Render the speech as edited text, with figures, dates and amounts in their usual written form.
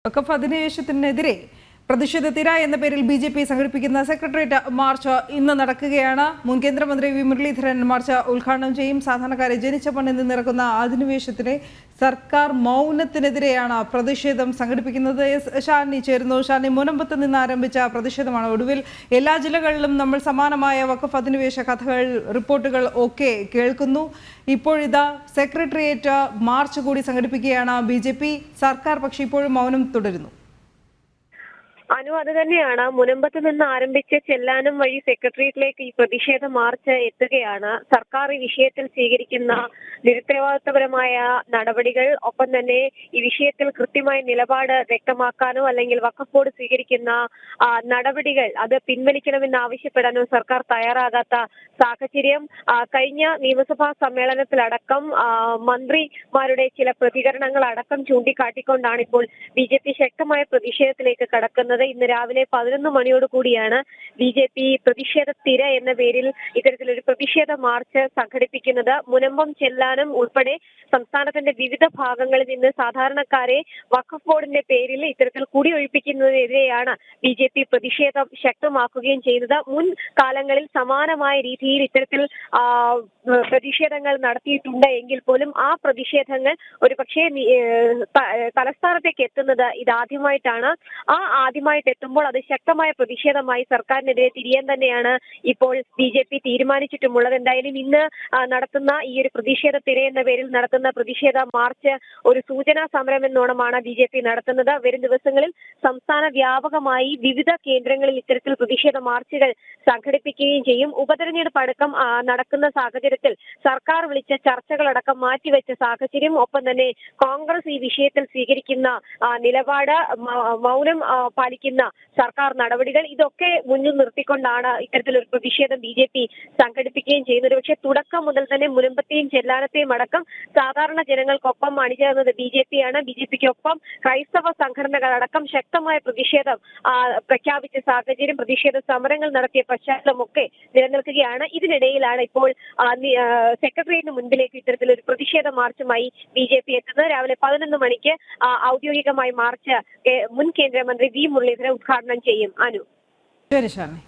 വഖഫ് അധിനിവേശത്തിനെതിരെ പ്രതിഷേധ തിര എന്ന പേരിൽ ബി.ജെ.പി. സംഘടിപ്പിക്കുന്ന സെക്രട്ടേറിയറ്റ് മാർച്ച് ഇന്ന് നടക്കുകയാണ്. മുൻ കേന്ദ്രമന്ത്രി വി മുരളീധരൻ മാർച്ച് ഉദ്ഘാടനം ചെയ്യും. സാധാരണക്കാരെ ജനിച്ച മണ്ണിൽ നിന്നിറക്കുന്ന അധിനിവേശത്തിലെ സർക്കാർ മൗനത്തിനെതിരെയാണ് പ്രതിഷേധം സംഘടിപ്പിക്കുന്നത്. ഷാനി ചേരുന്നു. ഷാനി, മുനമ്പത്ത് നിന്ന് ആരംഭിച്ച പ്രതിഷേധമാണ്. ഒടുവിൽ എല്ലാ ജില്ലകളിലും നമ്മൾ സമാനമായ വഖഫ് അധിനിവേശ കഥകൾ, റിപ്പോർട്ടുകൾ ഒക്കെ കേൾക്കുന്നു. ഇപ്പോഴിതാ സെക്രട്ടേറിയറ്റ് മാർച്ച് കൂടി സംഘടിപ്പിക്കുകയാണ് ബി.ജെ.പി. സർക്കാർ പക്ഷേ ഇപ്പോഴും മൗനം തുടരുന്നു. അത് തന്നെയാണ്. മുനമ്പത്ത് നിന്ന് ആരംഭിച്ച് ചെല്ലാനം വഴി സെക്രട്ടേറിയറ്റിലേക്ക് ഈ പ്രതിഷേധ മാർച്ച് എത്തുകയാണ്. സർക്കാർ ഈ വിഷയത്തിൽ സ്വീകരിക്കുന്ന നിരുത്തരവാദിത്തപരമായ നടപടികൾ, ഒപ്പം തന്നെ ഈ വിഷയത്തിൽ കൃത്യമായ നിലപാട് വ്യക്തമാക്കാനോ അല്ലെങ്കിൽ വഖഫ് ബോർഡ് സ്വീകരിക്കുന്ന നടപടികൾ അത് പിൻവലിക്കണമെന്ന് ആവശ്യപ്പെടാനോ സർക്കാർ തയ്യാറാകാത്ത സാഹചര്യം. കഴിഞ്ഞ നിയമസഭാ സമ്മേളനത്തിലടക്കം മന്ത്രിമാരുടെ ചില പ്രതികരണങ്ങൾ അടക്കം ചൂണ്ടിക്കാട്ടിക്കൊണ്ടാണ് ഇപ്പോൾ ബി.ജെ.പി. ശക്തമായ പ്രതിഷേധത്തിലേക്ക് കടക്കുന്നത്. ഇന്ന് രാവിലെ 11 മണിയോട് കൂടിയാണ് ബി.ജെ.പി. പ്രതിഷേധ തിര എന്ന പേരിൽ ഇത്തരത്തിലൊരു പ്രതിഷേധ മാർച്ച് സംഘടിപ്പിക്കുന്നത്. മുനമ്പം, ചെല്ലാനം ഉൾപ്പെടെ സംസ്ഥാനത്തിന്റെ വിവിധ ഭാഗങ്ങളിൽ നിന്ന് സാധാരണക്കാരെ വഖഫ് ബോർഡിന്റെ പേരിൽ ഇത്തരത്തിൽ കുടിയൊഴിപ്പിക്കുന്നതിനെതിരെയാണ് ബി.ജെ.പി. പ്രതിഷേധം ശക്തമാക്കുകയും ചെയ്യുന്നത്. മുൻ കാലങ്ങളിൽ സമാനമായ രീതിയിൽ ഇത്തരത്തിൽ പ്രതിഷേധങ്ങൾ നടത്തിയിട്ടുണ്ട് എങ്കിൽ പോലും ആ പ്രതിഷേധങ്ങൾ ഒരു പക്ഷേ തലസ്ഥാനത്തേക്ക് എത്തുന്നത് ഇതാദ്യമായിട്ടാണ്. ആദ്യമായിട്ട് എത്തുമ്പോൾ അത് ശക്തമായ പ്രതിഷേധമായി സർക്കാരിനെതിരെ തിരിയാൻ തന്നെയാണ് ഇപ്പോൾ ബി.ജെ.പി. തീരുമാനിച്ചിട്ടുമുള്ളത്. എന്തായാലും ഇന്ന് നടത്തുന്ന ഈ ഒരു പ്രതിഷേധ തിര എന്ന പേരിൽ നടത്തുന്ന പ്രതിഷേധ മാർച്ച് ഒരു സൂചനാ സമരം എന്നോണമാണ് ബി.ജെ.പി. നടത്തുന്നത്. വരും ദിവസങ്ങളിൽ സംസ്ഥാന വ്യാപകമായി വിവിധ കേന്ദ്രങ്ങളിൽ ഇത്തരത്തിൽ പ്രതിഷേധ മാർച്ചുകൾ സംഘടിപ്പിക്കുകയും ചെയ്യും. ഉപതെരഞ്ഞെടുപ്പ് അടക്കം നടക്കുന്ന സാഹചര്യത്തിൽ സർക്കാർ വിളിച്ച ചർച്ചകളടക്കം മാറ്റിവെച്ച സാഹചര്യം, ഒപ്പം തന്നെ കോൺഗ്രസ് ഈ വിഷയത്തിൽ സ്വീകരിക്കുന്ന നിലപാട്, മൗനം പാലിക്കുന്ന സർക്കാർ നടപടികൾ, ഇതൊക്കെ മുന്നിൽ നിർത്തിക്കൊണ്ടാണ് ഇത്തരത്തിലൊരു പ്രതിഷേധം ബി.ജെ.പി. സംഘടിപ്പിക്കുകയും ചെയ്യുന്നത്. പക്ഷേ തുടക്കം മുതൽ തന്നെ മുനമ്പത്തെയും ചെല്ലാനത്തെയും അടക്കം സാധാരണ ജനങ്ങൾക്കൊപ്പം അണിചേർന്നത് ബി.ജെ.പി.യാണ്. ബി.ജെ.പിക്കൊപ്പം ക്രൈസ്തവ സംഘടനകളടക്കം ശക്തമായ പ്രതിഷേധം പ്രഖ്യാപിച്ച സാഹചര്യം, പ്രതിഷേധ സമരങ്ങൾ നടത്തിയ പശ്ചാത്തലമൊക്കെ നിലനിൽക്കുകയാണ്. ഇതിനിടയിലാണ് ഇപ്പോൾ സെക്രട്ടേറിയറ്റിന് മുൻപിലേക്ക് ഇത്തരത്തിലൊരു പ്രതിഷേധ മാർച്ചുമായി ബി.ജെ.പി. എത്തുന്നത്. രാവിലെ 11 മണിക്ക് ഔദ്യോഗികമായി മാർച്ച് മുൻ കേന്ദ്രമന്ത്രി വി മുരളീധരൻ ഉദ്ഘാടനം ചെയ്യും. ശരി ഷാനി.